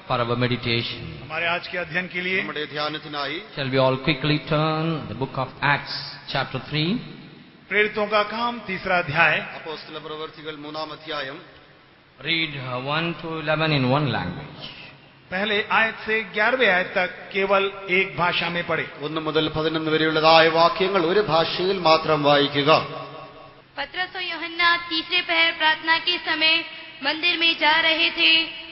for our meditation. हमारे आज के अध्ययन के लिए നമ്മുടെ ധ്യാനത്തിനായി Shall we all quickly turn the book of Acts, chapter 3? प्रेरितों का काम तीसरा अध्याय അപ്പോസ്തല പ്രവൃത്തികൾ 3-ാം അധ്യായം Read 1 to 11 in one language. पहले आयत से 11वें आयत तक केवल एक भाषा में पढ़े। 1 മുതൽ 11 വരെയുള്ളതായ വാക്യങ്ങൾ ഒരു ഭാഷയിൽ മാത്രം വായിക്കുക. पतरस और यूहन्ना तीसरे पहर प्रार्थना के समय मंदिर में जा रहे थे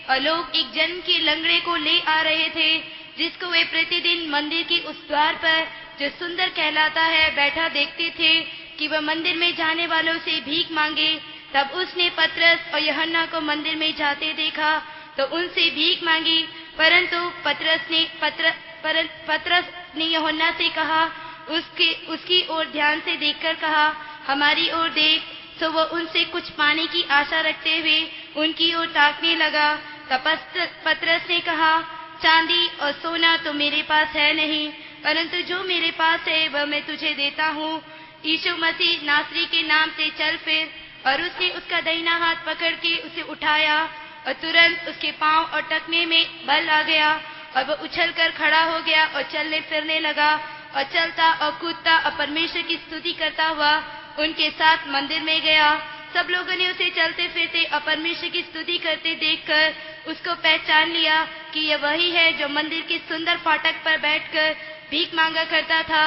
और लोग एक जन के लंगड़े को ले आ रहे थे, जिसको वे प्रतिदिन मंदिर के उस द्वार पर जो सुंदर कहलाता है बैठा देखते थे कि वह मंदिर में जाने वालों से भीख मांगे। तब उसने पतरस और यूहन्ना को मंदिर में जाते देखा तो उनसे भीख मांगी, परंतु पतरस ने यूहन्ना से कहा, उसकी ओर ध्यान से देखकर कहा, हमारी ओर देख। तो वह उनसे कुछ पाने की आशा रखते हुए उनकी ओर ताकने लगा। तब पतरस ने कहा, चांदी और सोना तो मेरे पास है नहीं, परंतु जो मेरे पास है वह मैं तुझे देता हूँ। यीशु मसीह नासरी के नाम से चल फिर। और उसने उसका दाहिना हाथ पकड़ के उसे उठाया और तुरंत उसके पांव और टखने में बल आ गया और वह उछलकर खड़ा हो गया और चलने फिरने लगा और चलता और कूदता और परमेश्वर की स्तुति करता हुआ उनके साथ मंदिर में गया। सब लोगों ने उसे चलते फिरते और परमेश्वर की स्तुति करते देखकर उसको पहचान लिया कि यह वही है जो मंदिर के सुंदर फाटक पर बैठकर भीख मांगा करता था।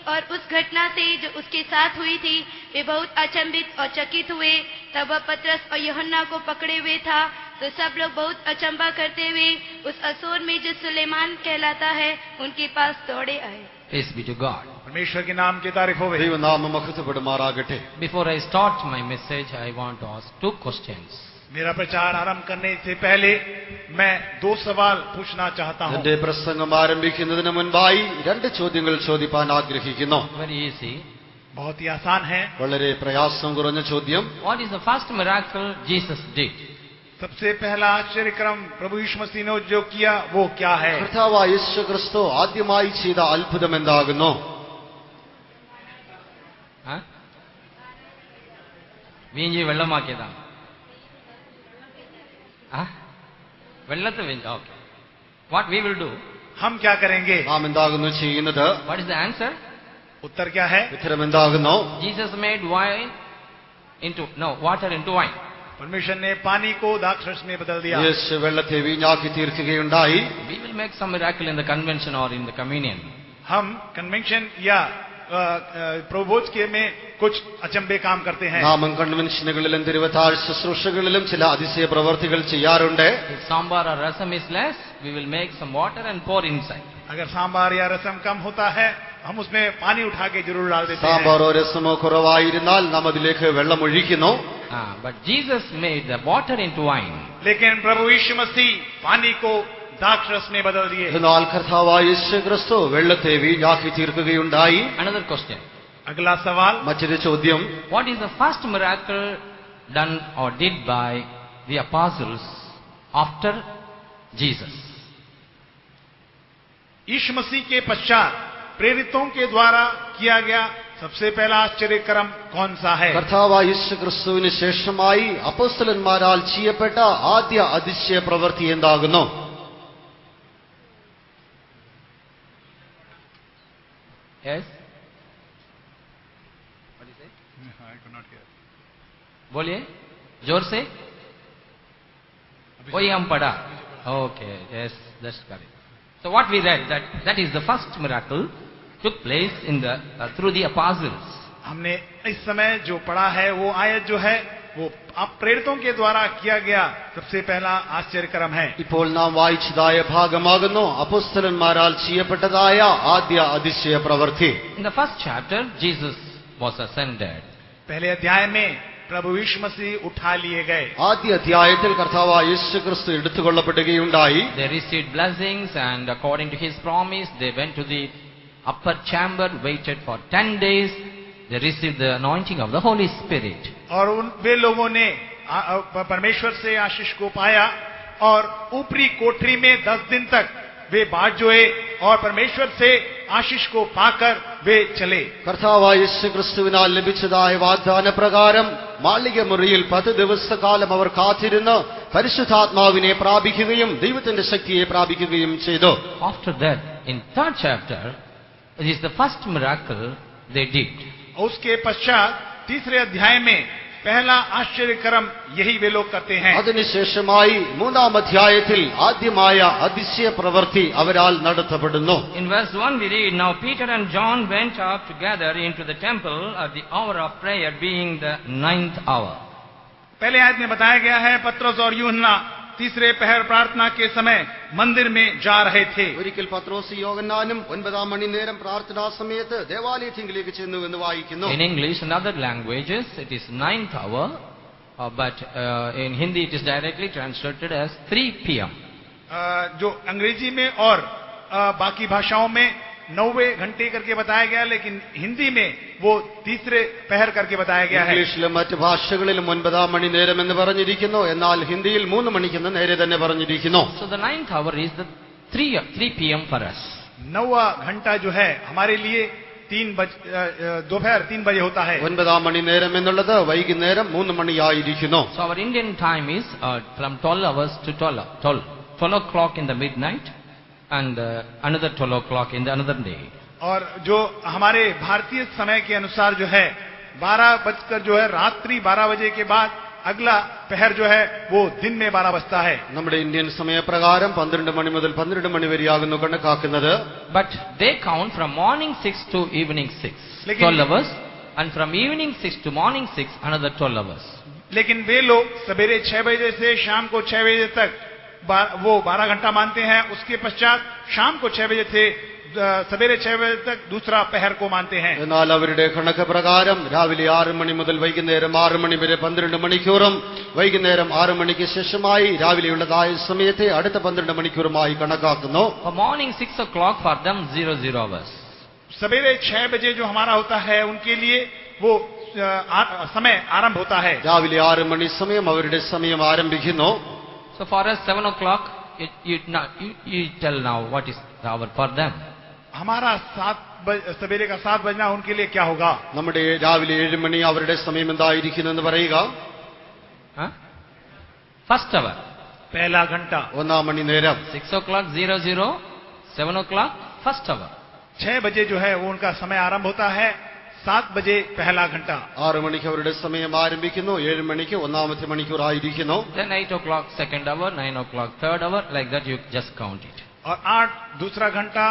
और उस घटना से जो उसके साथ हुई थी वे बहुत अचंभित और चकित हुए। तब वह पतरस और यूहन्ना को पकड़े हुए था तो सब लोग बहुत अचंभा करते हुए उस असोर में जो सुलेमान कहलाता है उनके पास दौड़े आए। Praise be to God. परमेश्वर के नाम की तारीफ हो। ദൈവനാമം മഹത്വപ്പെടുമാറാകട്ടെ. Before I start my message, I want to ask 2 questions. मेरा प्रचार आरंभ करने से पहले मैं 2 सवाल पूछना चाहता हूँ। എന്റെ പ്രസംഗം ആരംഭിക്കുന്നതിന് മുൻപായി 2 ചോദ്യങ്ങൾ ചോദിക്കാൻ ആഗ്രഹിക്കുന്നു. Very easy. बहुत ही आसान है। വളരെ പ്രയാസം കുറഞ്ഞ ചോദ്യം. What is the first miracle Jesus did? सबसे पहला आश्चर्यक्रम प्रभु यीशु मसीह ने जो किया वो क्या है? കർത്താവായ യേശു ക്രിസ്തു ആദ്യമായി ചെയ്ത അത്ഭുതം എന്താകുന്നു? വീഞ്ഞി വെള്ളമാക്കിയതാണ്. വെള്ളത്തെ വീഞ്ഞ്. Okay. What we will do? हम क्या करेंगे? നാം എന്താകുന്നു ചെയ്യുന്നത്? What is the answer? उत्तर क्या है? ഉത്തരം എന്താകുന്നു? Jesus made water into wine. परमेश्वर ने पानी को द्राक्षरस में बदल दिया। യേശു വെള്ളത്തെ വീഞ്ഞാക്കി തീർക്കുകയുണ്ടായി. We will make some miracle in the convention or in the communion. हम कन्वेंशन या प्रभुभोज के में कुछ अचंबे काम करते हैं। നാം കൺവെൻഷനുകളിലും തിരുവത്താഴ് ശുശ്രൂഷകളിലും ചില അതിശയ പ്രവർത്തികൾ ചെയ്യാറുണ്ട്. If sambar or rasam is less, we will make some water and pour inside. अगर सांबार या रसम कम होता है हम उसमें पानी उठा के जरूर डाल देते हैं। സാമ്പാറോ രസമോ കുറവായിരുന്നാൽ നാം അതിലേക്ക് വെള്ളം ഒഴിക്കുന്നു. But Jesus made the water into wine. लेकिन प्रभु यीशु मसीह पानी को द्राक्षरस में बदल दिए। എന്നാൽ കർത്താവായ യേശു ക്രിസ്തു വെള്ളത്തെ വീഞ്ഞാക്കി തീർക്കുകയുണ്ടായി. Another question. अगला सवाल, മറ്റൊരു ചോദ്യം. What is the first miracle done or did by the apostles after Jesus? यीशु मसीह के पश्चात प्रेरितों के द्वारा किया गया सबसे पहला आश्चर्यक्रम कौन सा है? കർത്താവായ യേശു ക്രിസ്തുവിന് ശേഷമായി അപ്പോസ്തലന്മാരാൽ ചെയ്യപ്പെട്ട ആദ്യ അതിശയ പ്രവൃത്തി എന്താകുന്നു? Yes? What is it? I could not hear. बोलिए जोर से. वही हम पढ़ा. Okay, yes, that's correct. So what we read, that is the first miracle took place in the through the apostles. हमने इस समय जो पढ़ा है वो आयत जो है वो आप प्रेरितों के द्वारा किया गया सबसे पहला आश्चर्यक्रम है। ഇപ്പോൾ നാം വായിച്ചതായ ഭാഗമാകുന്നു അപ്പോസ്തലന്മാരാൽ ചെയ്യപ്പെട്ടതായ ആദ്യ അതിശയ പ്രവൃത്തി. In the first chapter, Jesus was ascended. पहले अध्याय में प्रभु यीशु मसीह उठा लिए गए। ആദ്യ അധ്യായത്തിൽ കർത്താവായ യേശു ക്രിസ്തു എടുത്തുകൊള്ളപ്പെടുകയുണ്ടായി. They received blessings and according to his promise, they went to the upper chamber, waited for 10 days. They received the anointing of the Holy Spirit. और वे लोगों ने परमेश्वर से आशीष को पाया और ऊपरी कोठरी में 10 दिन तक वे बाट जोए और परमेश्वर से आशीष को पाकर वे चले। കർത്താവായ യേശു ക്രിസ്തുവിനാൽ ലഭിച്ചതായ വാഗ്ദാന പ്രകാരം മാളിക മുറിയിൽ 10 ദിവസക്കാലം അവർ കാത്തിരുന്ന് പരിശുദ്ധാത്മാവിനെ പ്രാപിക്കുകയും ദൈവത്തിന്റെ ശക്തിയെ പ്രാപിക്കുകയും ചെയ്തു. After that, in 3rd chapter, it is the first miracle they did. उसके पश्चात तीसरे अध्याय में पहला आश्चर्य कर्म यही वे लोग करते हैं. അതിനുശേഷമായി 3-ാം അധ്യായത്തിൽ ആദ്യമായ അതിശയ പ്രവൃത്തി അവരാൽ നടത്തപ്പെടുന്നു. In verse 1 we read, Now Peter and John went up together into the temple at the hour of prayer, being the 9th hour. पहले आयत में बताया गया है पत्रस और यूहन्ना तीसरे पहर प्रार्थना के समय मंदिर में जा रहे थे. ഒരിക്കൽ പത്രോസ് യോഹന്നാനും 9-ാം മണിനേരം പ്രാർത്ഥനാ സമയത്ത് ദേവാലയത്തിലേക്ക് ചെന്നു എന്ന് വായിക്കുന്നു. In English and other languages it is 9th hour, but in Hindi it is directly translated as 3 p.m. जो अंग्रेजी में और बाकी भाषाओं में 9वें घंटे करके बताया गया, लेकिन हिंदी में वो तीसरे पहर करके बताया गया है. ഇംഗ്ലീഷിലും മറ്റ് ഭാഷകളിലും 9-ാം മണിനേരം എന്ന് പറഞ്ഞിരിക്കുന്നു, എന്നാൽ ഹിന്ദിയിൽ 3 മണിക്കെന്ന് നേരെ തന്നെ പറഞ്ഞിരിക്കുന്നു. So the 9th hour is the 3 p.m. for us. 9वां घंटा जो है हमारे लिए दोपहर 3 बजे होता है. 9-ാം മണിനേരം എന്നുള്ളത് വൈകുന്നേരം 3 മണിയായിരിക്കുന്നു. So our Indian time is from 12 hours to 12 o'clock in the midnight, and another 12 o'clock in the another day. और जो हमारे भारतीय समय के अनुसार जो है 12 बजकर जो है रात्रि 12 बजे के बाद अगला पहर जो है वो दिन में 12 बजता है. നമ്മുടെ ഇന്ത്യൻ സമയപ്രകാരം 12 മണി മുതൽ 12 മണി വരെയാകുന്നു കണക്കാക്കുന്നത്. But they count from morning 6 to evening 6, 12 hours, and from evening 6 to morning 6 another 12 hours. लेकिन वे लोग सवेरे 6 बजे से शाम को 6 बजे तक वो 12 घंटा मानते हैं. उसके पश्चात शाम को 6 बजे से सवेरे 6 बजे तक दूसरा पहर को मानते हैं. എന്നാൽ അവരുടെ കണക്ക് പ്രകാരം രാവിലെ 6 മണി മുതൽ വൈകുന്നേരം 6 മണി വരെ 12 മണിക്കൂറും വൈകുന്നേരം 6 മണിക്ക് ശേഷമായി രാവിലെയുള്ളതായ സമയത്തെ അടുത്ത 12 മണിക്കൂറുമായി കണക്കാക്കുന്നു. For morning 6 o'clock for them 00 hours. सवेरे 6 बजे जो हमारा होता है उनके लिए वो समय आरंभ होता है. രാവിലെ 6 മണി സമയം അവരുടെ സമയം ആരംഭിക്കുന്നു. So for us 7 o'clock, you tell now what is the hour for them. हमारा सवेरे का 7 बजना उनके लिए क्या होगा? നമ്മുടെ രാവിലെ 7 മണി അവരുടെ സമയം എന്തായിരിക്കുന്നു എന്ന് പറയുക. First hour, पहला घंटा 1-ാം മണിനേരം. 6 o'clock 00, 7 o'clock first hour. 6 बजे जो है वो उनका समय आरंभ होता है. 7 बजे पहला घंटा. 6 മണിക്ക് അവരുടെ സമയം ആരംഭിക്കുന്നു. 7 മണിക്ക് 1-ാമത്തെ മണിക്കൂർ ആയിരിക്കുന്നു. Then 8 o'clock second hour, 9 o'clock third hour, like that you just count it. और 8 दूसरा घंटा,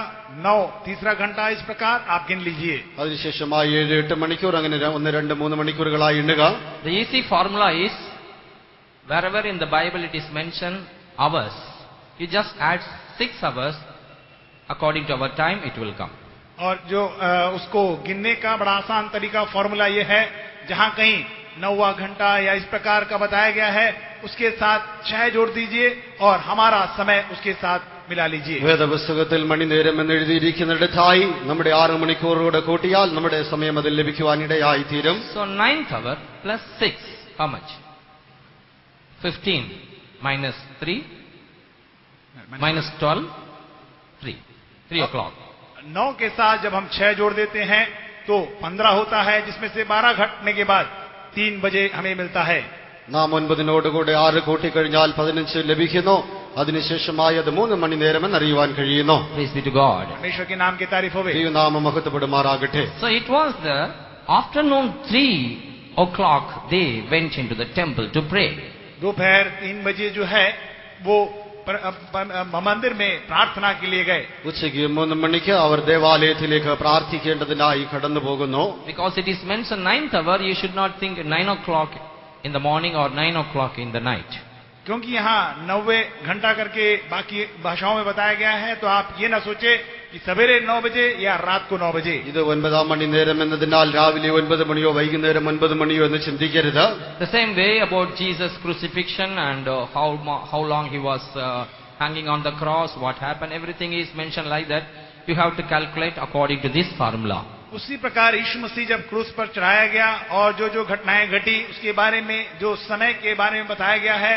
9 तीसरा घंटा, इस प्रकार आप गिन लीजिए. അതിനുശേഷമായി 7-8 മണിക്കൂർ, അങ്ങനെ 1, 2, 3 മണിക്കൂറുകളായി എണ്ണുക. The easy formula is, wherever in the Bible it is mentioned hours, you just add 6 hours according to our time, it will come. और जो उसको गिनने का बड़ा आसान तरीका फॉर्मूला ये है, जहां कहीं 9वां घंटा या इस प्रकार का बताया गया है उसके साथ 6 जोड़ दीजिए और हमारा समय उसके साथ मिला लीजिए. വേദപുസ്തകത്തിൽ മണിനേരം എന്ന് എഴുതിയിരിക്കുന്നിടത്തായി നമ്മുടെ 6 മണിക്കൂറുകൂടെ കൂട്ടിയാൽ നമ്മുടെ സമയം അതിൽ ലഭിക്കുവാനിടയായി തീരും. So 9th hour plus 6, how much? 15 minus 3 minus 12, 3 o'clock. 9 के साथ जब हम 6 जोड़ देते हैं तो 15 होता है, जिसमें से 12 घटने के बाद 3 बजे हमें मिलता है. നാം 9 കൂടെ 6 കൂട്ടിക്കഴിഞ്ഞാൽ 15 ലഭിക്കുന്നു. അതിനുശേഷമായി അത് 3 മണിനേരമെന്ന് അറിയുവാൻ കഴിയുന്നു. Praise be to God. परमेश्वर के नाम की तारीफ होवे. ദൈവനാമം മഹത്വപ്പെടുമാറാകട്ടെ. So it was the afternoon 3 o'clock they went into the temple to pray. दोपहर 3 बजे जो है वो मंदिर में प्रार्थना के लिए गए. ഉച്ചയ്ക്ക് 3 മണിക്ക് അവർ ദേവാലയത്തിലേക്ക് പ്രാർത്ഥിക്കേണ്ടതിനായി കടന്നു പോകുന്നു. Because it is mentioned 9th hour, you should not think 9 o'clock in the morning or 9 o'clock in the night. क्योंकि यहाँ 9वें घंटा करके बाकी भाषाओं में बताया गया है, तो आप ये ना सोचे कि सवेरे 9 बजे या रात को 9 बजे. ഇത് 9-ാം മണിനേരം എന്നതിനാൽ രാവിലെ 9 മണിയോ വൈകുന്നേരം 9 മണിയോ എന്ന് ചിന്തിക്കരുത്. The same way about Jesus' crucifixion and how long he was hanging on the cross, what happened, everything is mentioned like that. You have to calculate according to this formula. उसी प्रकार यीशु मसीह जब क्रूस पर चढ़ाया गया और जो जो घटनाएं घटी उसके बारे में, जो समय के बारे में बताया गया है,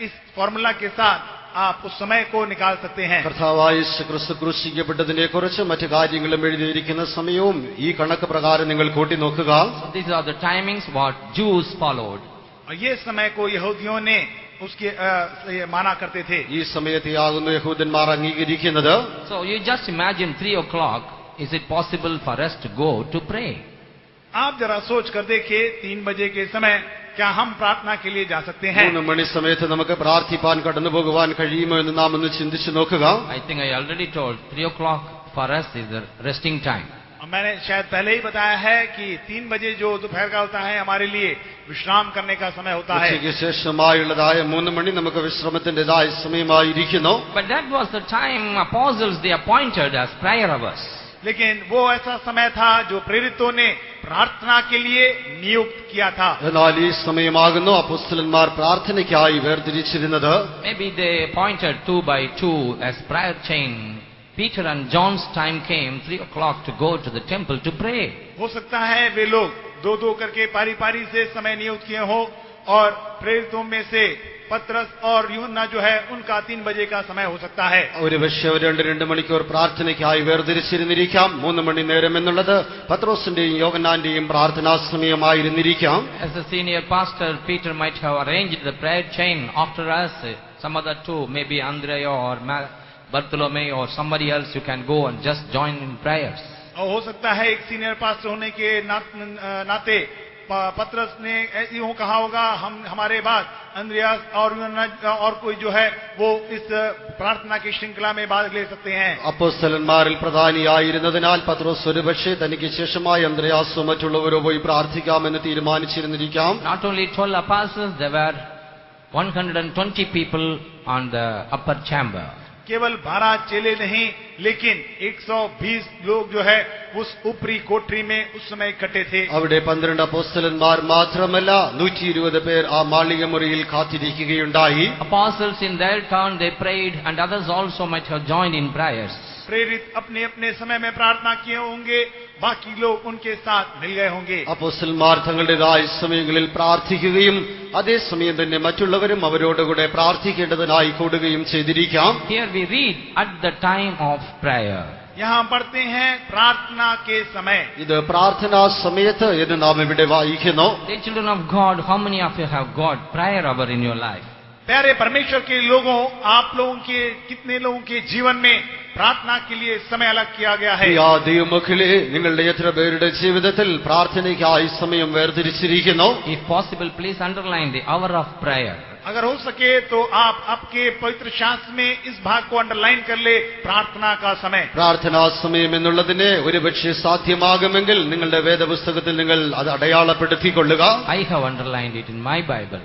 इस फॉर्मूला के साथ आप उस समय को निकाल सकते हैं. കർത്താവായ യേശുക്രിസ്തു ക്രൂശിക്കപ്പെട്ടതിനെ കുറിച്ച് മറ്റു കാര്യങ്ങളും എഴുതിയിരിക്കുന്ന സമയവും ഈ കണക്ക് പ്രകാരം നിങ്ങൾ കൂട്ടി നോക്കുക. So these are the timings what Jews followed. और ये समय को यहूदियों ने उसके ये माना करते थे। ഈ സമയത്തെയാകുന്നു യഹൂദന്മാർ അംഗീകരിക്കുന്നത്. So you just imagine 3 o'clock, is it possible for us to go to pray? आप जरा सोच कर देखिए 3 बजे के समय क्या हम प्रार्थना के लिए जा सकते हैं? 3 മണി സമയത്ത് നമുക്ക് പ്രാർത്ഥിപ്പാൻ കടന്നു പോകുവാൻ കഴിയുമോ എന്ന് നാം ഒന്ന് ചിന്തിച്ചു നോക്കുക. I think I already told 3 o'clock for us is the resting time. मैंने शायद पहले ही बताया है कि 3 बजे जो दोपहर का होता है हमारे लिए विश्राम करने का समय होता है। ഉച്ചയ്ക്ക് ശേഷമായുള്ളതായ 3 മണി നമുക്ക് വിശ്രമത്തിന്റേതായ സമയമായിരിക്കുന്നു. But that was the time apostles they appointed as prayer hours. लेकिन वो ऐसा समय था जो प्रेरितों ने प्रार्थना के लिए नियुक्त किया था। എന്നാൽ ഈ സമയമാകുന്നു അപ്പോസ്തലന്മാർ പ്രാർത്ഥനയ്ക്കായി വേർതിരിച്ചിരുന്നത്. Maybe they appointed 2 by 2 as prayer chain. Peter and John's time came 3 o'clock to go to the temple to pray. हो सकता है वे लोग 2-2 करके पारी-पारी से समय नियुक्त किए हो और प्रेरितों में से पतरस और यूहन्ना जो है उनका 3 बजे का समय हो सकता है। ഒരു പക്ഷേ 2 മണിക്കൂർ പ്രാർത്ഥനയ്ക്കായി വേർതിരിച്ചിരുന്നിരിക്കാം. 3 മണി നേരം എന്നുള്ളത് പത്രോസിന്റെയും യോഹന്നാന്റെയും പ്രാർത്ഥനാ സമയമായിരുന്നിരിക്കാം. As a senior pastor, Peter might have arranged the prayer chain after us. Some other 2, maybe Andrea or Bartholomew or somebody else, you can go and just join in prayers. और हो सकता है एक सीनियर पास्टर होने के नाते पतरस ने यूं कहा होगा हम हमारे बाद अंद्रियास और कोई जो है वो इस प्रार्थना की श्रृंखला में भाग ले सकते हैं. അപ്പോസ്തലന്മാരിൽ പ്രധാനിയായിരുന്നതിനാൽ പത്രോസ് ഒരുപക്ഷേ തനിക്ക് ശേഷമായി അന്ത്രയാസോ മറ്റുള്ളവരോ പോയി പ്രാർത്ഥിക്കാമെന്ന് തീരുമാനിച്ചിരുന്നിരിക്കാം. Not only 12 apostles, there were 120 people on the upper chamber. केवल 12 चेले नहीं लेकिन 120 लोग जो है उस ऊपरी कोठरी में उस समय इकट्ठे थे. അവിടെ 12 അപ്പോസ്തലന്മാർ മാത്രമല്ല 120 പേർ ആ മാളികമുറിയിൽ കാത്തിരിക്കുകയുണ്ടായി. Apostles in their turn they prayed and others also might have joined in prayers. प्रेरित अपने अपने समय में प्रार्थना किए होंगे, बाकी लोग उनके साथ मिल गए होंगे. അപ്പോസ്തലന്മാർ തങ്ങളുടേതായ സമയങ്ങളിൽ പ്രാർത്ഥിക്കുകയും അതേസമയം തന്നെ മറ്റുള്ളവരും അവരോടുകൂടെ പ്രാർത്ഥിക്കേണ്ടതിനായി കൂടുകയും ചെയ്തിരിക്കാം. Here we read at the time of prayer. यहाँ पढ़ते हैं प्रार्थना के समय. ഇത് പ്രാർത്ഥനാ സമയത്ത് എന്ന് നാം ഇവിടെ വായിക്കുന്നു. Dear children of God, how many of you have got prayer hour in your life? प्यारे परमेश्वर के लोगों, आप लोगों के कितने लोगों के जीवन में प्रार्थना के लिए समय अलग किया गया है? പ്രിയ ദൈവമക്കളെ, നിങ്ങളുടെ എത്ര പേരുടെ ജീവിതത്തിൽ പ്രാർത്ഥനയ്ക്കായി സമയം വേർതിരിച്ചിരിക്കുന്നു? If possible, please underline the hour of prayer. अगर हो सके तो आप आपके पवित्र शास्त्र में इस भाग को अंडरलाइन कर ले, प्रार्थना का समय. പ്രാർത്ഥനാ സമയം എന്നുള്ളതിനെ ഒരുപക്ഷെ സാധ്യമാകുമെങ്കിൽ നിങ്ങളുടെ വേദപുസ്തകത്തിൽ നിങ്ങൾ അത് അടയാളപ്പെടുത്തിക്കൊള്ളുക. I have underlined it in my Bible.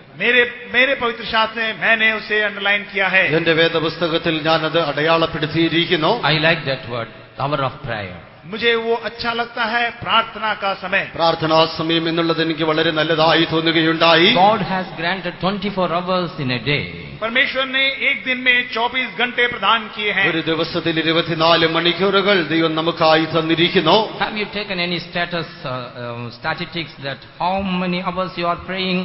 मेरे पवित्र शास्त्र में मैंने उसे अंडरलाइन किया है. എന്റെ വേദപുസ്തകത്തിൽ ഞാൻ അത് അടയാളപ്പെടുത്തിയിരിക്കുന്നു. I like that word, hour of prayer. मुझे वो अच्छा लगता है, प्रार्थना का समय. പ്രാർത്ഥനാ സമയം എന്നുള്ളത് എനിക്ക് വളരെ നല്ലതായി തോന്നുകയുണ്ടായി. God has granted 24 hours in a day. परमेश्वर ने एक दिन में 24 घंटे प्रदान किए हैं. ഒരു ദിവസത്തിൽ 24 മണിക്കൂറുകൾ ദൈവം നമുക്കായി തന്നിരിക്കുന്നു. Have you taken any statistics that how many hours you are praying,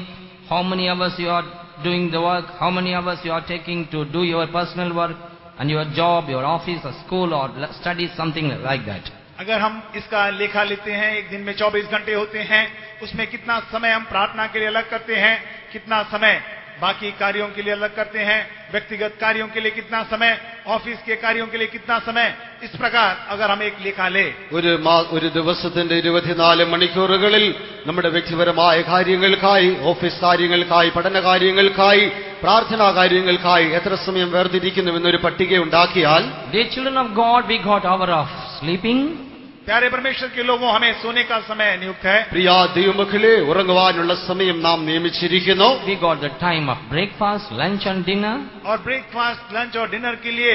how many hours you are doing the work, how many hours you are taking to do your personal work and your job, your office or school or study, something like that? अगर हम इसका लेखा लेते हैं, एक दिन में 24 घंटे होते हैं, उसमें कितना समय हम प्रार्थना के लिए अलग करते हैं, कितना समय बाकी कार्यों के लिए अलग करते हैं, व्यक्तिगत कार्यों के लिए कितना समय, ऑफिस के कार्यों के लिए कितना समय, इस प्रकार अगर हम एक लेखा ले. ഒരു ദിവസത്തിന്റെ 24 മണിക്കൂറുകളിൽ നമ്മുടെ വ്യക്തിപരമായ കാര്യങ്ങൾക്കായി, ഓഫീസ് കാര്യങ്ങൾക്കായി, പഠന കാര്യങ്ങൾക്കായി, പ്രാർത്ഥനാ കാര്യങ്ങൾക്കായി എത്ര സമയം വേർതിരിക്കുന്നുവെന്നൊരു പട്ടിക ഉണ്ടാക്കിയാൽ, Dear children of God, we got hour of sleeping. प्यारे परमेश्वर के लोगों, हमें सोने का समय नियुक्त है. പ്രിയ ദൈവമക്കളെ, ഉറങ്ങുവാനുള്ള സമയം നാം നിയമിച്ചിരിക്കുന്നു. We got the time of breakfast, lunch and dinner. और ब्रेकफास्ट, लंच और डिनर के लिए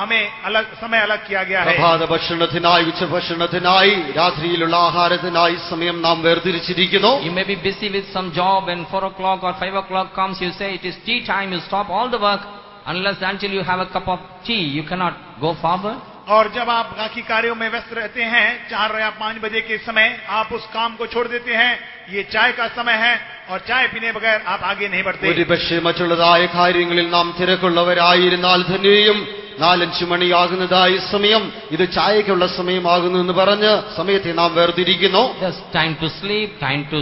हमें अलग समय अलग किया गया है. പ്രഭാത ഭക്ഷണത്തിനായി, ഉച്ചഭക്ഷണത്തിനായി, രാത്രിയിലുള്ള ആഹാരത്തിനായി സമയം നാം വേർതിരിച്ചിരിക്കുന്നു. You may be busy with some job and 4 o'clock or 5 o'clock comes, you say it is tea time, you stop all the work until you have a cup of tea, you cannot go forward. और जब आप बाकी कार्यों में व्यस्त रहते हैं, 4 या 5 बजे के समय आप उस काम को छोड़ देते हैं, ये चाय का समय है और चाय पीने बगैर आप आगे नहीं बढ़ते. ഒരുപക്ഷെ മറ്റുള്ളതായ കാര്യങ്ങളിൽ നാം തിരക്കുള്ളവരായിരുന്നാൽ തന്നെയും 4-5 മണിയാകുന്നതായി സമയം, ഇത് ചായയ്ക്കുള്ള സമയമാകുന്നു എന്ന് പറഞ്ഞ് സമയത്തെ നാം വേർതിരിക്കുന്നു. There's time to sleep, time to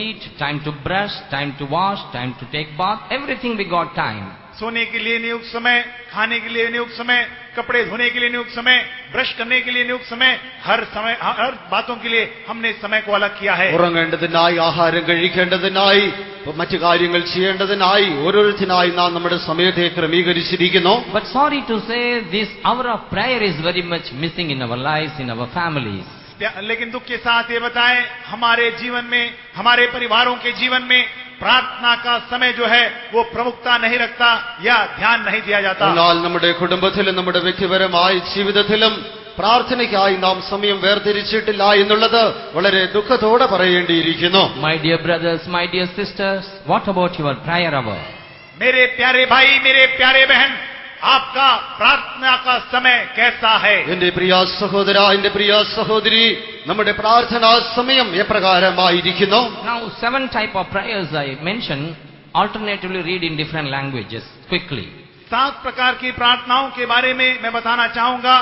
eat, time to brush, time to wash, time to take bath. Everything we got time. सोने के लिए नियुक्त समय, खाने के लिए नियुक्त समय, कपड़े धोने के लिए नियुक्त समय, ब्रश करने के लिए नियुक्त समय, हर बातों के लिए हमने समय को अलग किया है. ഉറങ്ങേണ്ടതിനായി, ആഹാരം കഴിക്കേണ്ടതിനായി, മറ്റു കാര്യങ്ങൾ ചെയ്യേണ്ടതിനായി ഓരോരുത്തരായി നാം നമ്മുടെ സമയത്തെ ക്രമീകരിച്ചിരിക്കുന്നു. But sorry to say, this hour of prayer is very much missing in our lives, in our families. लेकिन दुख के साथ ये बताएं, हमारे जीवन में, हमारे परिवारों के जीवन में प्रार्थना का समय जो है वो प्रमुखता नहीं रखता या ध्यान नहीं दिया जाता. എന്നാൽ നമ്മുടെ കുടുംബത്തിലും നമ്മുടെ വ്യക്തിപരമായ ജീവിതത്തിലും പ്രാർത്ഥനയ്ക്കായി നാം സമയം വേർതിരിച്ചിട്ടില്ല എന്നുള്ളത് വളരെ ദുഃഖത്തോടെ പറയേണ്ടിയിരിക്കുന്നു. My dear brothers, my dear sisters, what about your prayer hour? मेरे प्यारे भाई, मेरे प्यारे बहन, आपका प्रार्थना का समय कैसा है? എന്റെ പ്രിയ സഹോദര, എന്റെ പ്രിയ സഹോദരി, നമ്മുടെ പ്രാർത്ഥനാ സമയം എപ്രകാരമായിരിക്കുന്നു? Now 7 type of prayers I mentioned, alternatively read in different languages quickly. 7 प्रकार की प्रार्थनाओं के बारे में मैं बताना चाहूंगा.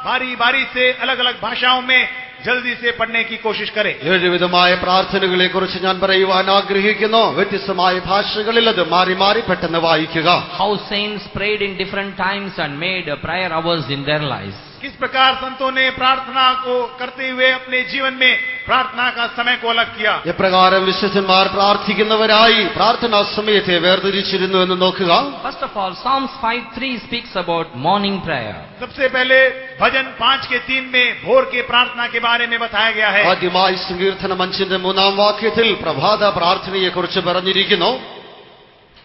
बारी बारी से अलग अलग भाषाओं में जल्दी से पढ़ने की कोशिश करें. 7 വിധമായ പ്രാർത്ഥനകളെ കുറിച്ച് ഞാൻ പറയുവാൻ ആഗ്രഹിക്കുന്നു. വ്യത്യസ്തമായ ഭാഷകളിൽ അത് മാറി മാറി പെട്ടെന്ന് വായിക്കുക. How saints prayed in different times and made prayer hours in their lives. किस प्रकार संतों ने प्रार्थना को करते हुए अपने जीवन में प्रार्थना का समय को अलग किया. എപ്രകാരം വിശുദ്ധന്മാർ പ്രാർത്ഥിക്കുന്നവരായി പ്രാർത്ഥനാ സമയത്തെ വേർതിരിച്ചിരുന്നു എന്ന് നോക്കുക. First of all, Psalms 5:3 speaks about morning prayer. सबसे पहले भजन 5:3 में भोर के प्रार्थना के बारे में बताया गया है. ആദ്യമായി സങ്കീർത്തനം 5-3 വാക്യത്തിൽ പ്രഭാത പ്രാർത്ഥനയെ കുറിച്ച് പറഞ്ഞിരിക്കുന്നു.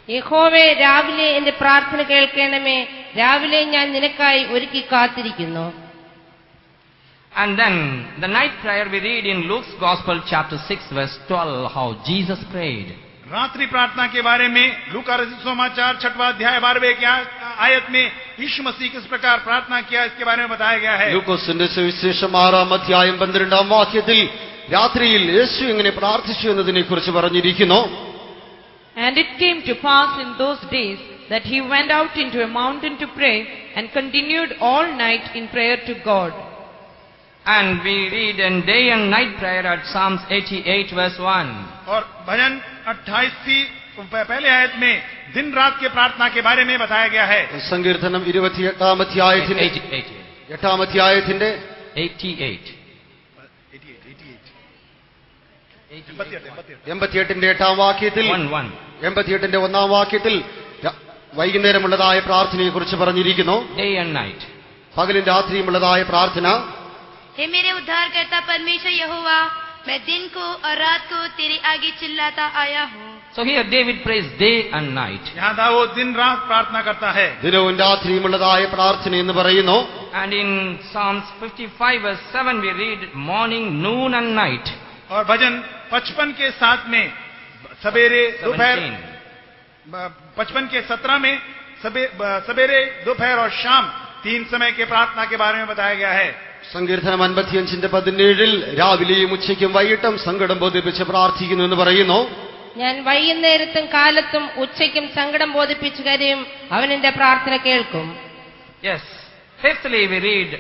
യഹോവേ, രാവിലെ എന്റെ പ്രാർത്ഥന കേൾക്കണമേ, രാവിലെ ഞാൻ നിനക്കായി ഒരുക്കി കാത്തിരിക്കുന്നു. And then the night prayer we read in Luke's Gospel chapter 6 verse 12 how Jesus prayed. रात्रि प्रार्थना के बारे में लूका रचित समाचार 6वां अध्याय 12वें की आयत में यीशु मसीह किस प्रकार प्रार्थना किया इसके बारे में बताया गया है. ലൂക്കോസിന്റെ സുവിശേഷം 6-ാം അധ്യായം 12-ാം വാക്യത്തിൽ രാത്രിയിൽ യേശു എങ്ങനെ പ്രാർത്ഥിച്ചു എന്നതിനെ കുറിച്ച് പറഞ്ഞിരിക്കുന്നു. And it came to pass in those days that he went out into a mountain to pray and continued all night in prayer to God. And we read in day and night prayer at Psalms 88 verse 1. और भजन 28 की पहले आयत में दिन रात के प्रार्थना के बारे में बताया गया है. സങ്കീർത്തനം 28-ാം അധ്യായത്തിന്റെ 8-ാം അധ്യായത്തിന്റെ 88. 88-ന്റെ 8-ാം വാക്യത്തിൽ 1:1. 88-ന്റെ 1-ാം വാക്യത്തിൽ വൈകുന്നേരമുള്ളതായ പ്രാർത്ഥനയെ കുറിച്ച് പറഞ്ഞിരിക്കുന്നു. Day and night. പകലും രാത്രിയുമുള്ളതായ പ്രാർത്ഥന. हे मेरे उद्धारकर्ता परमेश्वर यहोवा, मैं दिन को और रात को तेरे आगे चिल्लाता आया हूँ. So here David prays day and night. यहाँ दाऊद दिन रात प्रार्थना करता है. ദിനവും രാത്രിയുമുള്ളതായ പ്രാർത്ഥന എന്ന് പറയുന്നു. And in Psalms 55 verse 7 we read morning, noon and night. और भजन 55 के 7 में सवेरे दोपहर, 55 के 17 में सवेरे दोपहर और शाम 3 समय के प्रार्थना के बारे में बताया गया है. സങ്കീർത്തനം 55-ന്റെ 17-ൽ രാവിലെയും ഉച്ചയ്ക്കും വൈകിട്ടും സങ്കടം ബോധിപ്പിച്ച് പ്രാർത്ഥിക്കുന്നു എന്ന് പറയുന്നു. ഞാൻ വൈകുന്നേരത്തും കാലത്തും ഉച്ചയ്ക്കും സങ്കടം ബോധിപ്പിച്ചു കരയും, അവൻ എന്റെ പ്രാർത്ഥന കേൾക്കും. Yes. Fifthly we read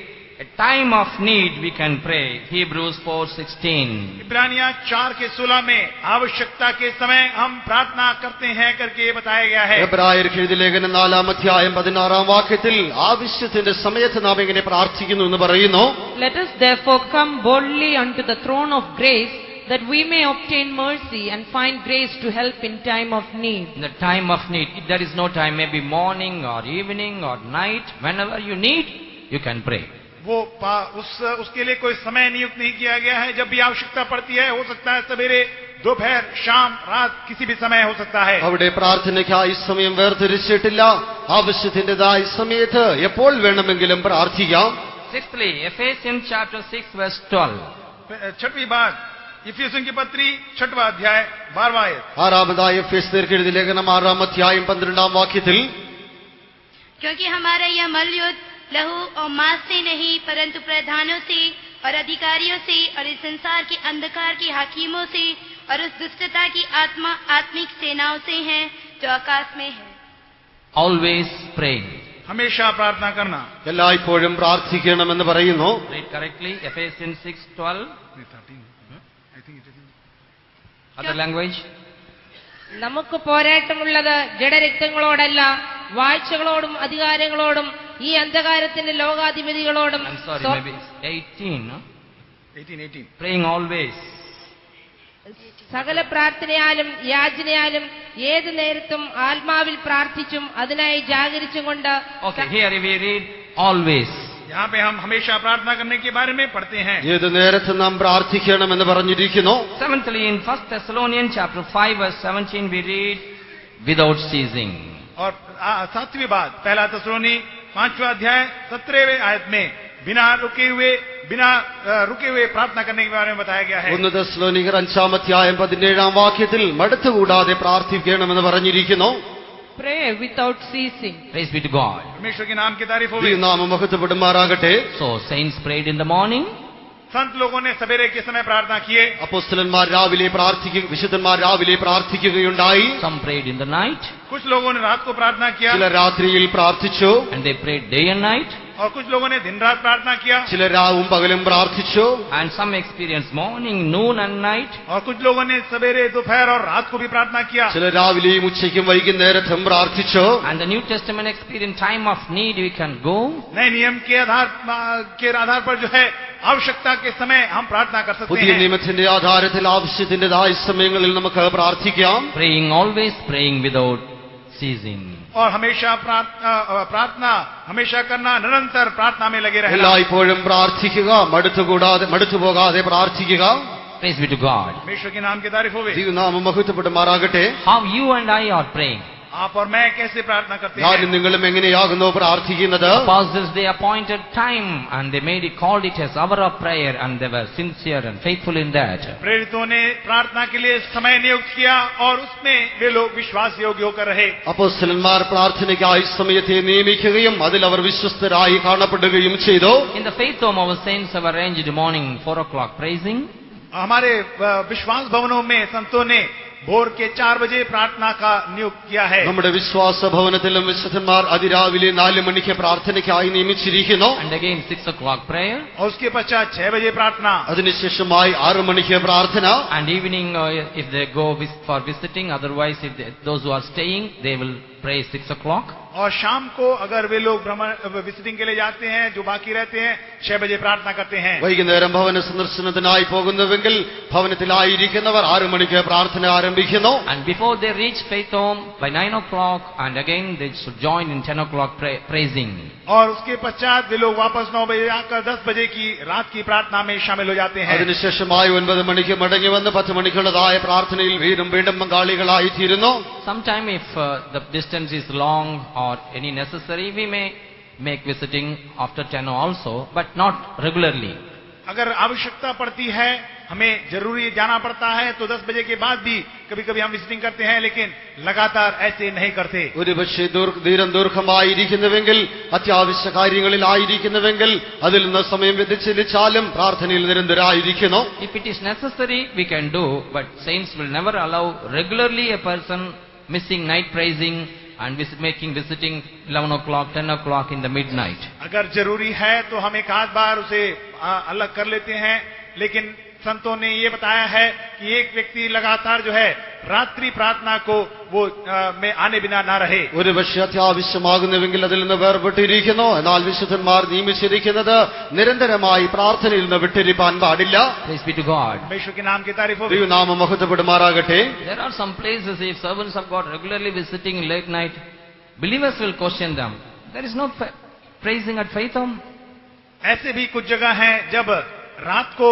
a time of need we can pray. Hebrews 4:16. इब्रानियां 4:16 में आवश्यकता के समय हम प्रार्थना करते हैं करके बताया गया है. എബ്രായർക്ക് എഴുതിയ ലേഖനം 4-ാം അധ്യായം 16-ാം വാക്യത്തിൽ ആവശ്യത്തിന്റെ സമയത്ത് നാം എങ്ങനെ പ്രാർത്ഥിക്കുന്നു എന്ന് പറയുന്നു. Let us therefore come boldly unto the throne of grace, that we may obtain mercy and find grace to help in time of need. In the time of need, if there is no time, maybe morning or evening or night, whenever you need, you can pray. वो उसके लिए कोई समय नियुक्त नहीं किया गया है. जब भी आवश्यकता पड़ती है, हो सकता है सवेरे, दोपहर, शाम, रात, किसी भी समय हो सकता है. അവിടെ പ്രാർത്ഥനയ്ക്കായി സമയം വേർതിരിച്ചിട്ടില്ല. ആവശ്യത്തിന്റേതായ സമയത്ത് എപ്പോൾ വേണമെങ്കിലും പ്രാർത്ഥിക്കാം. Sixthly, Ephesians chapter 6 verse 12. 6वीं बात इफिसियों की पत्री 6वां अध्याय 12वां आयत. 6-ാമതായ എഫേസ്യർക്ക് എഴുതിയ ലേഖനം 6-ാം അധ്യായം 12-ാം വാക്യത്തിൽ क्योंकि हमारा यह मल्लयुद्ध लहू और मांस से नहीं परंतु प्रधानों से और अधिकारियों से और इस संसार के अंधकार के हाकिमों से और उस दुष्टता की आत्मिक सेनाओं से है जो आकाश में है. Always praying. हमेशा प्रार्थना करना। എല്ലായ്പ്പോഴും പ്രാർത്ഥിക്കണമെന്ന് പറയുന്നു. Read correctly. Ephesians 6:12. Other language. നമുക്ക് പോരാട്ടമുള്ളത് ജഡരക്തങ്ങളോടല്ല, വാഴ്ചകളോടും അധികാരങ്ങളോടും ഈ അന്ധകാരത്തിന്റെ ലോകാധിപതികളോടും. I'm sorry, maybe it's 18. No? 18. Praying always. സകല പ്രാർത്ഥനയാലും യാചനയാലും ഏതു നേരത്തും ആത്മാവിൽ പ്രാർത്ഥിച്ചും അതിനായി ജാഗരിച്ചും കൊണ്ട്. Okay, here we read always. यहाँ पे हम हमेशा प्रार्थना करने के बारे में पढ़ते हैं। ഏത് നേരത്ത് നാം പ്രാർത്ഥിക്കണമെന്ന് പറഞ്ഞിരിക്കുന്നു. Seventhly, in 1 Thessalonians chapter 5 verse 17 we read without ceasing. और सातवीं बात, पहला तसलोनी 5वां अध्याय 17वें आयत में बिना रुके हुए प्रार्थना करने के बारे में बताया गया है। 1 തെസ്സലോനിക്കർ 5-ാം അധ്യായം 17-ാം വാക്യത്തിൽ മടുത്തുകൂടാതെ പ്രാർത്ഥിക്കണമെന്ന് പറഞ്ഞിരിക്കുന്നു. Pray without ceasing. Praise be to God. परमेश्वर के नाम की तारीफ हो। നാമം മഹത്വപ്പെടുമാറാകട്ടെ. So saints prayed in the morning. संत लोगों ने सवेरे के समय प्रार्थना किए। അപ്പോസ്തലന്മാർ രാവിലെ വിശുദ്ധന്മാർ രാവിലെ പ്രാർത്ഥിക്കുകയുണ്ടായി. Some prayed in the night. कुछ लोगों ने रात को प्रार्थना किया। ചിലർ രാത്രിയിൽ പ്രാർത്ഥിച്ചു. And they prayed day and night. और कुछ लोगों ने दिन रात प्रार्थना किया। ചിലർ രാവും പകലും പ്രാർത്ഥിച്ചു. And some experienced morning, noon and night. और कुछ लोगों ने सवेरे दोपहर और रात को भी प्रार्थना किया। ചിലർ രാവിലെയും ഉച്ചയ്ക്കും വൈകുന്നേരത്തും പ്രാർത്ഥിച്ചു. And the New Testament experience time of need we can go. नए नियम के आधार पर जो है आवश्यकता के समय हम प्रार्थना कर सकते പുതിയ हैं। നിയമത്തിന്റെ ആധാരത്തിൽ ആവശ്യത്തിന്റേതായ സമയങ്ങളിൽ നമുക്ക് പ്രാർത്ഥിക്കാം. Praying always, praying without ceasing. और हमेशा प्रार्थना हमेशा करना, निरंतर प्रार्थना में लगे रहना। എല്ലായ്പ്പോഴും പ്രാർത്ഥിക്കുക, മടുത്തുപോകാതെ പ്രാർത്ഥിക്കുക. Praise be to God. परमेश्वर के नाम की तारीफ होवे। ദൈവനാമം മഹത്വപ്പെടുമാറാകട്ടെ. How you and I are praying. आप और मैं कैसे प्रार्थना करते ഞാനും हैं? നിങ്ങളും എങ്ങനെയാകുന്നു പ്രാർത്ഥിക്കുന്നത്? Apostles, they appointed time and they called it as hour of prayer, and they were sincere and faithful in that. प्रेरितों ने प्रार्थना के लिए समय नियुक्त किया और उसमें वे लोग विश्वास योग्य होकर रहे। അപ്പോസ്തലന്മാർ പ്രാർത്ഥനയ്ക്കായി സമയത്തെ നിയമിക്കുകയും അതിൽ അവർ വിശ്വസ്തരായി കാണപ്പെടുകയും ചെയ്തു. In the faith home, our saints have arranged morning 4 o'clock praising. हमारे विश्वास भवनों में संतों ने भोर के 4 बजे प्रार्थना का नियुक्त किया है। നമ്മുടെ വിശ്വാസ ഭവനത്തിലും വിശുദ്ധന്മാർ അതിരാവിലെ 4 മണിക്ക് പ്രാർത്ഥനയ്ക്കായി നിയമിച്ചിരിക്കുന്നു. And again 6 o'clock prayer. और उसके पश्चात 6 बजे प्रार्थना। അതിനുശേഷമായി 6 മണിക്ക് പ്രാർത്ഥന. And evening, if they go for visiting, otherwise those who are staying, they will pray 6 o'clock. और शाम को अगर वे लोग विजिटिंग के लिए जाते हैं, जो बाकी रहते हैं, 6 बजे प्रार्थना करते हैं। വൈകുന്നേരം ഭവന സന്ദർശനത്തിനായി പോകുന്നുവെങ്കിൽ ഭവനത്തിലായിരിക്കുന്നവർ 6 മണിക്ക് പ്രാർത്ഥന ആരംഭിക്കുന്നു. And before they reach faith home by 9 o'clock, and again they should join in 10 o'clock praising. और उसके पश्चात वे लोग वापस 9 बजे आकर 10 बजे की रात की प्रार्थना में शामिल हो जाते हैं। അതിനുശേഷമായി 9 മണിക്ക് മടങ്ങി വന്ന് 10 മണിക്കുള്ളതായ പ്രാർത്ഥനയിൽ വീണ്ടും പങ്കാളികളായി തീരുന്നു. Sometime if the distance is long or any necessary, we may make visiting after 10 also, but not regularly. अगर आवश्यकता पड़ती है, हमें जरूरी जाना पड़ता है, तो 10 बजे के बाद भी कभी कभी हम विजिटिंग करते हैं, लेकिन लगातार ऐसे नहीं करते। ഒരുപക്ഷെ ദീർഘമായിരിക്കുന്നുവെങ്കിൽ, അത്യാവശ്യ കാര്യങ്ങളിലായിരിക്കുന്നുവെങ്കിൽ അതിൽ നിന്ന് സമയം വ്യതിചലിച്ചാലും പ്രാർത്ഥനയിൽ നിരന്തരായിരിക്കുന്നു. If it is necessary, we can do, but saints will never allow regularly a person missing night praising and making visiting 11 o'clock, 10 o'clock in the midnight. अगर जरूरी है तो हम एक आध बार उसे अलग कर लेते हैं, लेकिन संतों ने ये बताया है कि एक व्यक्ति लगातार जो है रात्रि प्रार्थना को वो में आने बिना ना रहे। ഒരുപക്ഷെ അത്യാവശ്യമാകുന്നുവെങ്കിൽ അതിൽ നിന്ന് വേർപെട്ടിരിക്കുന്നു. എന്നാൽ വിശുദ്ധന്മാർ നിയമിച്ചിരിക്കുന്നത് നിരന്തരമായി പ്രാർത്ഥനയിൽ നിന്ന് വിട്ടിരിപ്പാൻ പാടില്ല. Praise be to God. परमेश्वर के नाम की तारीफ हो। ദൈവനാമം മഹത്വപ്പെടുമാറാകട്ടെ. There are some places, if servants of God regularly visiting late night, believers will question them. There is no praising at faith home. ऐसे भी कुछ जगह हैं जब रात को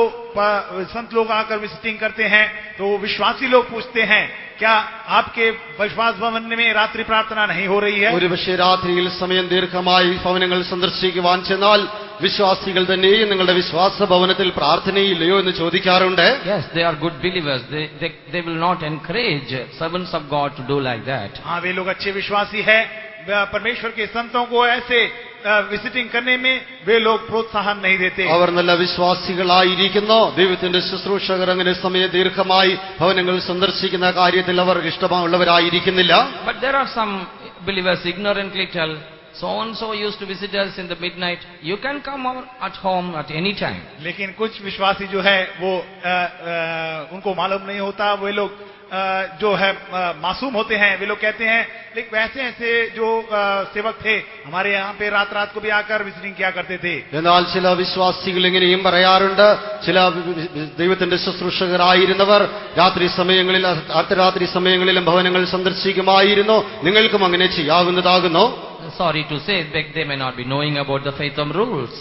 संत लोग आकर विजिटिंग करते हैं, तो विश्वासी लोग पूछते हैं, क्या आपके विश्वास भवन में रात्रि प्रार्थना नहीं हो रही है? ഒരുപക്ഷെ രാത്രിയിൽ സമയം ദീർഘമായി ഭവനങ്ങൾ സന്ദർശിക്കുവാൻ ചെന്നാൽ വിശ്വാസികൾ തന്നെയും നിങ്ങളുടെ വിശ്വാസ ഭവനത്തിൽ പ്രാർത്ഥനയില്ലയോ എന്ന് ചോദിക്കാറുണ്ട്. Yes, they are good believers. They will not encourage servants of God to do like that. हाँ, वे लोग अच्छे विश्वासी है। परमेश्वर के संतों को ऐसे विजिटिंग करने में वे लोग प्रोत्साहन नहीं देते। അവർ നല്ല വിശ്വാസികളായിരിക്കുന്നു. ദൈവത്തിന്റെ ശുശ്രൂഷകർ അങ്ങനെ സമയം ദീർഘമായി ഭവനങ്ങൾ സന്ദർശിക്കുന്ന കാര്യത്തിൽ അവർ ഇഷ്ടമുള്ളവരായിരിക്കുന്നില്ല. But there are some believers ignorantly tell so and so used to visit us in the midnight. You can come over at home at any time. लेकिन कुछ विश्वासी जो है वो उनको मालूम नहीं होता, वे लोग जो है मासूम होते हैं, वे लोग कहते हैं लेकिन वैसे ऐसे जो सेवक थे हमारे यहाँ पे रात रात को भी आकर विजिटिंग किया करते थे. എന്നാൽ ചില വിശ്വാസികൾ ഇങ്ങനെയും പറയാറുണ്ട്. ചില ദൈവത്തിന്റെ ശുശ്രൂഷകരായിരുന്നവർ രാത്രി സമയങ്ങളിൽ അർദ്ധരാത്രി സമയങ്ങളിലും ഭവനങ്ങൾ സന്ദർശിക്കുമായിരുന്നു. നിങ്ങൾക്കും അങ്ങനെ ചെയ്യാവുന്നതാകുന്നു. Sorry to say, they may not be knowing about the faith of rules.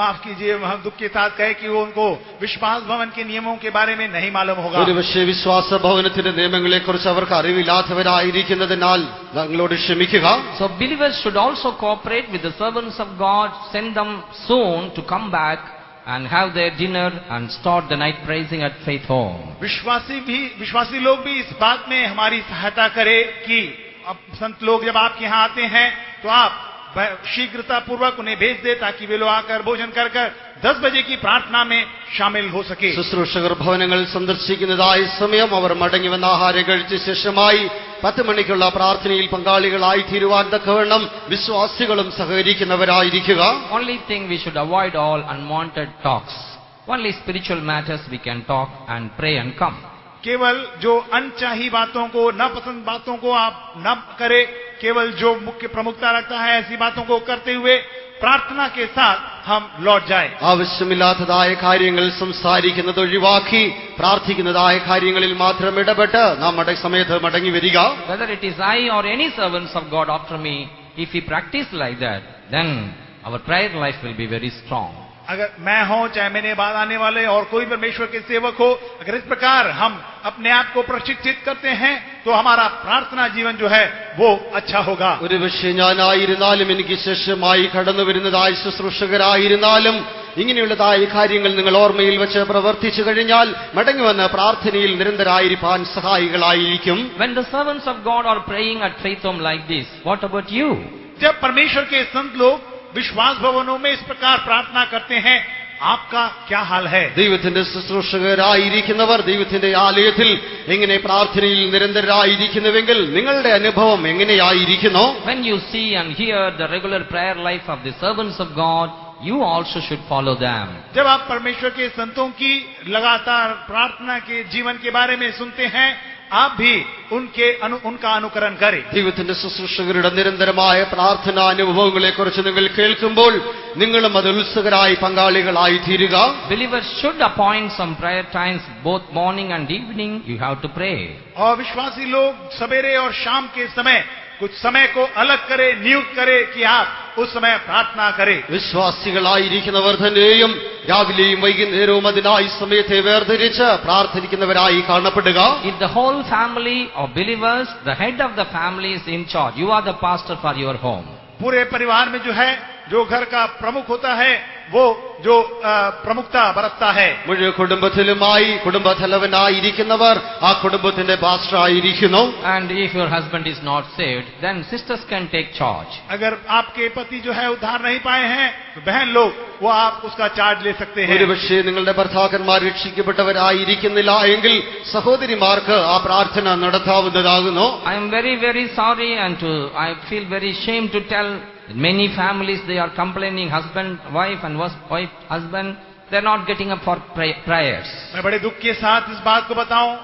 माफ कीजिए, हम दुख के साथ कहे कि वो उनको विश्वास भवन के नियमों के बारे में नहीं मालूम होगा. ഒരുപക്ഷേ വിശ്വാസ ഭവനത്തിന്റെ നിയമങ്ങളെ കുറിച്ച് അവർക്ക് അറിവില്ലാത്തവരായിരിക്കുന്നതിനാൽ ഞങ്ങളോട് ക്ഷമിക്കുക. So believers should also cooperate with the servants of God, send them soon to come back and have their dinner and start the night praising at Faith Home. विश्वासी लोग भी इस बात में हमारी सहायता करें कि अब संत लोग जब आपके यहाँ आते हैं तो आप शीघ्रता पूर्वक उन्हें भेज दे ताकि वे लोग आकर भोजन कर 10 बजे की प्रार्थना में शामिल हो सके. ശുശ്രൂഷകർ ഭവനങ്ങൾ സന്ദർശിക്കുന്നതായ സമയം അവർ മടങ്ങി വന്ന ആഹാരം കഴിച്ച ശേഷമായി 10 മണിക്കുള്ള പ്രാർത്ഥനയിൽ പങ്കാളികളായി തീരുവാൻ തക്കവണ്ണം വിശ്വാസികളും സഹകരിക്കുന്നവരായിരിക്കുക. Only thing, we should avoid all unwanted talks. Only spiritual matters we can talk and pray and come. केवल जो अनचाही बातों को, नापसंद बातों को आप न करें. केवल जो मुख्य प्रमुखता रखता है ऐसी बातों को करते हुए प्रार्थना के साथ हम लौट जाए. ആവശ്യമില്ലാത്തതായ കാര്യങ്ങൾ സംസാരിക്കുന്നത് ഒഴിവാക്കി പ്രാർത്ഥിക്കുന്നതായ കാര്യങ്ങളിൽ മാത്രം ഇടപെട്ട് നാം സമയത്ത് മടങ്ങി വരിക. Whether it is I or any servants of God after me, if we practice like that, then our prayer life will be very strong. अगर मैं हूं, चाहे मेरे बाद आने वाले और कोई परमेश्वर के सेवक हो, अगर इस प्रकार हम अपने आप को प्रशिक्षित करते हैं तो हमारा प्रार्थना जीवन जो है वो अच्छा होगा. ഒരുപക്ഷേ ഞാനായിരുന്നാലും എനിക്ക് ശേഷമായി കടന്നു വരുന്നതായ ശുശ്രൂഷകരായിരുന്നാലും ഇങ്ങനെയുള്ളതായ കാര്യങ്ങൾ നിങ്ങൾ ഓർമ്മയിൽ വെച്ച് പ്രവർത്തിച്ചു കഴിഞ്ഞാൽ മടങ്ങി വന്ന് പ്രാർത്ഥനയിൽ നിരന്തരായിരിക്കാൻ സഹായികളായിരിക്കും. When the servants of God are praying at Faith Home like this, what about you? जब परमेश्वर के संत लोग विश्वास भवनों में इस प्रकार प्रार्थना करते हैं, आपका क्या हाल है? ദൈവത്തിന്റെ ശുശ്രൂഷകരായിരിക്കുന്നവർ ദൈവത്തിന്റെ ആലയത്തിൽ എങ്ങനെ പ്രാർത്ഥനയിൽ നിരന്തരായിരിക്കുന്നുവെങ്കിൽ നിങ്ങളുടെ അനുഭവം എങ്ങനെയായിരിക്കുന്നു? When you see and hear the regular prayer life of the servants of God, you also should follow them. जब आप परमेश्वर के संतों की लगातार प्रार्थना के जीवन के बारे में सुनते हैं, आप भी उनका अनुकरण करें. ദൈവത്തിന്റെ ശുശ്രൂഷകരുടെ നിരന്തരമായ പ്രാർത്ഥനാ അനുഭവങ്ങളെ കുറിച്ച് നിങ്ങൾ കേൾക്കുമ്പോൾ നിങ്ങളും അതിൽ ഉത്സുകരായി പങ്കാളികളായി തീരുക. Believers should appoint some prayer times, both morning and evening. You have to pray. और विश्वासी लोग सवेरे और शाम के समय कुछ समय को अलग करे, नियुक्त करे कि आप उस समय प्रार्थना करें. വിശ്വാസികളായിരിക്കുന്നവർ തന്നെയും രാവിലെയും വൈകുന്നേരവും അതിനായി സമയത്തെ വേർതിരിച്ച് പ്രാർത്ഥിക്കുന്നവരായി കാണപ്പെടുക. If the whole family of believers, the head of the family is in charge, you are the pastor for your home. पूरे परिवार में जो है, जो घर का प्रमुख होता है, वो जो प्रमुखता बरतता है. മുഴുവൻ കുടുംബത്തിലുമായി കുടുംബത്തലവനായിരിക്കുന്നവർ ആ കുടുംബത്തിന്റെ പാസ്റ്ററായിരിക്കുന്നു. And if your husband is not saved, then sisters can take charge. अगर आपके पति जो है उद्धार नहीं पाए हैं तो बहन लोग वो आप उसका चार्ज ले सकते हैं. ഒരുപക്ഷേ നിങ്ങളുടെ ഭർത്താക്കന്മാർ രക്ഷിക്കപ്പെട്ടവരായിരിക്കുന്നില്ല എങ്കിൽ സഹോദരിമാർക്ക് ആ പ്രാർത്ഥന നടത്താവുന്നതാകുന്നു. I am very, very sorry and I feel very ashamed to tell many families they are complaining, husband, wife and wife, husband, they are not getting up for prayers. मैं बड़े दुख के साथ इस बात को बताऊं,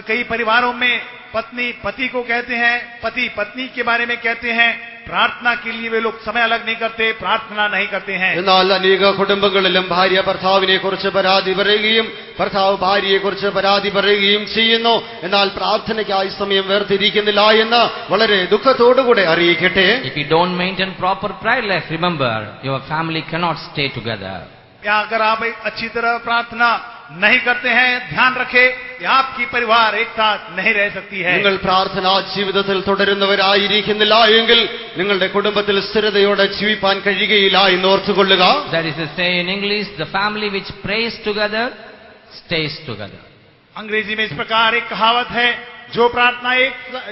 कई परिवारों में पत्नी पति को कहते हैं, पति पत्नी के बारे में कहते हैं, प्रार्थना के लिए वे लोग समय अलग नहीं करते, प्रार्थना नहीं करते हैं. എന്നാൽ അനേക കുടുംബങ്ങളിലും ഭാര്യ ഭർത്താവിനെ കുറിച്ച് പരാതി പറയുകയും ഭർത്താവ് ഭാര്യയെ കുറിച്ച് പരാതി പറയുകയും ചെയ്യുന്നു. എന്നാൽ പ്രാർത്ഥനയ്ക്കായി സമയം വേർതിരിക്കുന്നില്ല എന്ന് വളരെ ദുഃഖത്തോടുകൂടെ അറിയിക്കട്ടെ. If you don't maintain proper prayer life, remember, your family cannot stay together. या अगर आप एक अच्छी तरह प्रार्थना नहीं करते हैं, ध्यान रखें कि आपकी परिवार एक साथ नहीं रह सकती है. നിങ്ങൾ പ്രാർത്ഥനാ ജീവിതത്തിൽ തുടരുന്നവരായിരിക്കുന്നില്ല എങ്കിൽ നിങ്ങളുടെ കുടുംബത്തിൽ സ്ഥിരതയോടെ ജീവിക്കാൻ കഴിയുകയില്ല എന്ന് ഓർത്തുകൊള്ളുക. That is to say in English, the family which prays together stays together. अंग्रेजी में इस प्रकार एक कहावत है,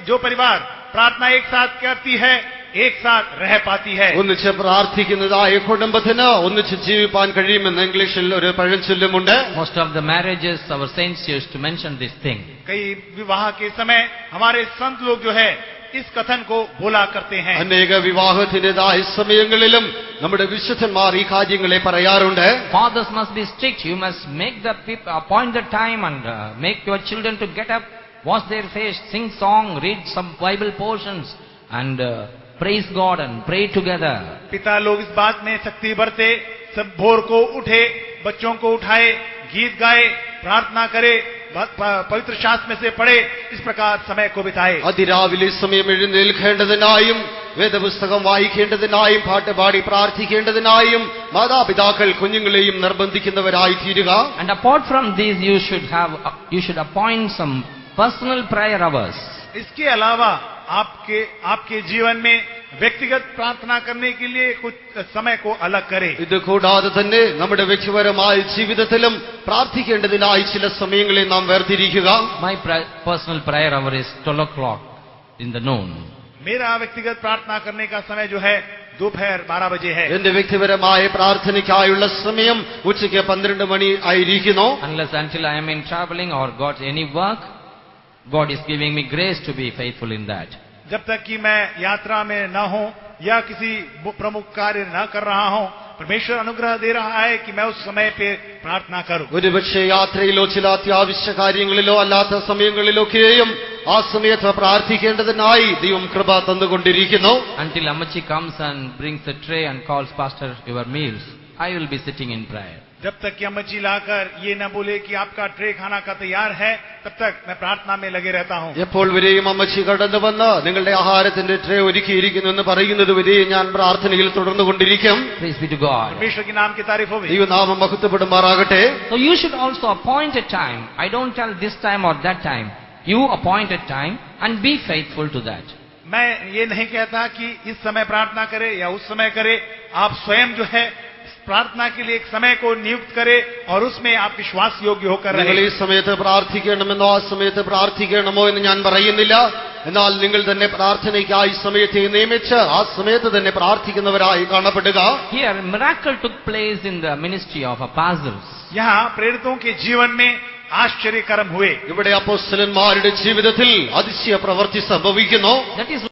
जो परिवार प्रार्थना एक साथ करती है एक साथ रह पाती है. ഒന്നിച്ച് പ്രാർത്ഥിക്കുന്നതായ കുടുംബത്തിന് ഒന്നിച്ച് ജീവിക്കാൻ കഴിയുമെന്ന് ഇംഗ്ലീഷിൽ ഒരു പഴഞ്ചൊല്ലുമുണ്ട്. Most of the marriages our saints used to mention this thing. कई विवाह के समय हमारे संत लोग जो है इस कथन को बोला करते हैं। അനേക വിവാഹത്തിൻ്റെതായ സമയങ്ങളിലും നമ്മുടെ വിശുദ്ധന്മാർ ഈ കാര്യങ്ങളെ പറയാറുണ്ട്. Fathers must be strict. You must make the people, appoint the time and make your children to get up, wash their face, sing song, read some Bible portions and praise God and pray together. पिता लोग इस बात में सख्ती बरते, सब भोर को उठे, बच्चों को उठाए, गीत गाए, प्रार्थना करे, पवित्र शास्त्र में से पढ़े, इस प्रकार समय को बिताए। അതിരാവിലെ സമയം എഴുന്നേൽക്കേണ്ടതിനായും വേദപുസ്തകം വായിക്കേണ്ടതിനായും പാട്ടുപാടി പ്രാർത്ഥിക്കേണ്ടതിനായും മാതാപിതാക്കൾ കുഞ്ഞുങ്ങളെയും നിർബന്ധിക്കുന്നവരായി തീരുക. And apart from these, you should appoint some personal prayer hours. इसके अलावा आपके जीवन में व्यक्तिगत प्रार्थना करने के लिए कुछ समय को अलग करें। ഇത് കൂടാതെ തന്നെ നമ്മുടെ വ്യക്തിപരമായ ജീവിതത്തിലും പ്രാർത്ഥിക്കേണ്ടതിനായി ചില സമയങ്ങളെ നാം വേർതിരിക്കുക. My personal prayer hour is 12 o'clock in the noon. मेरा व्यक्तिगत प्रार्थना करने का समय जो है दोपहर 12 बजे है। എന്റെ വ്യക്തിപരമായ പ്രാർത്ഥനയ്ക്കായുള്ള സമയം ഉച്ചയ്ക്ക് 12 മണി ആയിരിക്കുന്നു. Unless until I am in traveling or got any work, God is giving me grace to be faithful in that. जब तक कि मैं यात्रा में न हूं या किसी प्रमुख कार्य न कर रहा हूं, परमेश्वर अनुग्रह दे रहा है कि मैं उस समय पे प्रार्थना करूं। ഒരുപക്ഷെ യാത്രയിലോ ചില അത്യാവശ്യ കാര്യങ്ങളിലോ അല്ലാത്ത സമയങ്ങളിലൊക്കെയും ആ സമയത്ത് പ്രാർത്ഥിക്കേണ്ടതിനായി ദൈവം കൃപ തന്നുകൊണ്ടിരിക്കുന്നു. Until Amachi comes and brings the tray and calls, Pastor, your meals, I will be sitting in prayer. जब तक कि अम्मची लाकर ये न बोले कि आपका ट्रे खाना का तैयार है, तब तक मैं प्रार्थना में लगे रहता हूं। എപ്പോൾ വരെയും അമ്മച്ചി കടന്നു വന്ന് നിങ്ങളുടെ ആഹാരത്തിന്റെ ട്രേ ഒരുക്കിയിരിക്കുന്നു എന്ന് പറയുന്നത് വരെയും ഞാൻ പ്രാർത്ഥനയിൽ തുടർന്നുകൊണ്ടിരിക്കും. Praise be to God. परमेश्वर के नाम की तारीफ हो। ദൈവനാമം മഹത്വപ്പെടുമാറാകട്ടെ. So you should also appoint a time. I don't tell this time or that time. You appoint a time and be faithful to that. मैं ये नहीं कहता कि इस समय प्रार्थना करे या उस समय करे। आप स्वयं जो है प्रार्थना के लिए एक समय को नियुक्त करे और उसमें आप विश्वास योग्य होकर നിങ്ങൾ रहे। ഈ സമയത്ത് പ്രാർത്ഥിക്കണമെന്നോ ആ സമയത്ത് പ്രാർത്ഥിക്കണമോ എന്ന് ഞാൻ പറയുന്നില്ല. എന്നാൽ നിങ്ങൾ തന്നെ പ്രാർത്ഥനയ്ക്കായി സമയത്തെ നിയമിച്ച് ആ സമയത്ത് തന്നെ പ്രാർത്ഥിക്കുന്നവരായി കാണപ്പെടുക. Here miracle took place in the ministry of apostles. यहाँ प्रेरितों के जीवन में आश्चर्य कर्म हुए। ഇവിടെ അപ്പോസ്തലന്മാരുടെ ജീവിതത്തിൽ അതിശയ പ്രവൃത്തി സംഭവിക്കുന്നു. That is